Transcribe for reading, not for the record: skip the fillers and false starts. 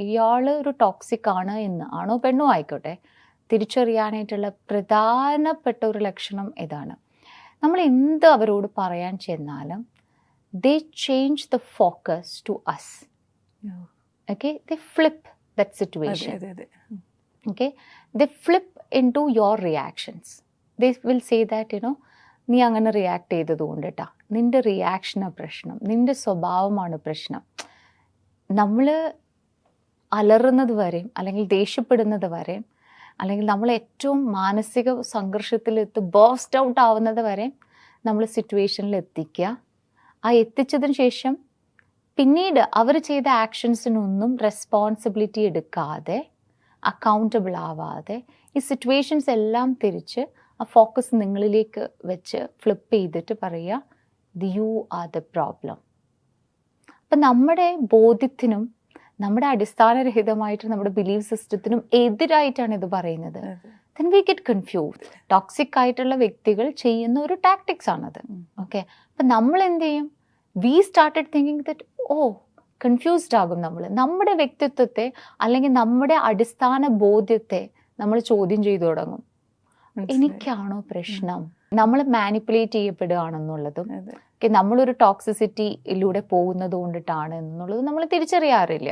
ഇയാൾ ഒരു ടോക്സിക് ആണ് എന്ന്, ആണോ പെണ്ണോ ആയിക്കോട്ടെ, തിരിച്ചറിയാനായിട്ടുള്ള പ്രധാനപ്പെട്ട ഒരു ലക്ഷണം ഇതാണ്. നമ്മൾ എന്ത് അവരോട് പറയാൻ ചെന്നാലും they change the focus to us. Okay, they flip that situation. Okay, they flip into your reactions. They will say that, നീ അങ്ങനെ റിയാക്ട് ചെയ്തത് കൊണ്ടിട്ടാ, നിന്റെ റിയാക്ഷനാണ് പ്രശ്നം, നിന്റെ സ്വഭാവമാണ് പ്രശ്നം. നമ്മൾ അലറുന്നത് വരെയും അല്ലെങ്കിൽ ദേഷ്യപ്പെടുന്നത് വരെയും അല്ലെങ്കിൽ നമ്മൾ ഏറ്റവും മാനസിക സംഘർഷത്തിലെത്തി ബേസ്റ്റ് ഔട്ട് ആവുന്നത് വരെ നമ്മൾ സിറ്റുവേഷനിൽ എത്തിക്കുക. ആ എത്തിച്ചതിന് ശേഷം പിന്നീട് അവർ ചെയ്ത ആക്ഷൻസിനൊന്നും റെസ്പോൺസിബിലിറ്റി എടുക്കാതെ, അക്കൗണ്ടബിൾ ആവാതെ, ഈ സിറ്റുവേഷൻസ് എല്ലാം തിരിച്ച് ആ ഫോക്കസ് നിങ്ങളിലേക്ക് വെച്ച് ഫ്ലിപ്പ് ചെയ്തിട്ട് പറയുക യു ആർ ദ പ്രോബ്ലം. അപ്പം നമ്മുടെ ബോധ്യത്തിനും നമ്മുടെ അടിസ്ഥാനരഹിതമായിട്ട് നമ്മുടെ ബിലീഫ് സിസ്റ്റത്തിനും എതിരായിട്ടാണ് ഇത് പറയുന്നത്. then we get confused. Toxic ആയിട്ടുള്ള വ്യക്തികൾ ചെയ്യുന്ന ഒരു ടാക്ടിക്സ് ആണത്. ഓക്കെ, അപ്പം നമ്മൾ എന്ത് ചെയ്യും? We started thinking that confused ആകും. നമ്മുടെ വ്യക്തിത്വത്തെ അല്ലെങ്കിൽ നമ്മുടെ അടിസ്ഥാന ബോധ്യത്തെ നമ്മൾ ചോദ്യം ചെയ്തു തുടങ്ങും. എനിക്കാണോ പ്രശ്നം? നമ്മൾ മാനിപ്പുലേറ്റ് ചെയ്യപ്പെടുകയാണെന്നുള്ളതും നമ്മളൊരു ടോക്സിസിറ്റിയിലൂടെ പോകുന്നത് കൊണ്ടിട്ടാണ് എന്നുള്ളതും നമ്മൾ തിരിച്ചറിയാറില്ല.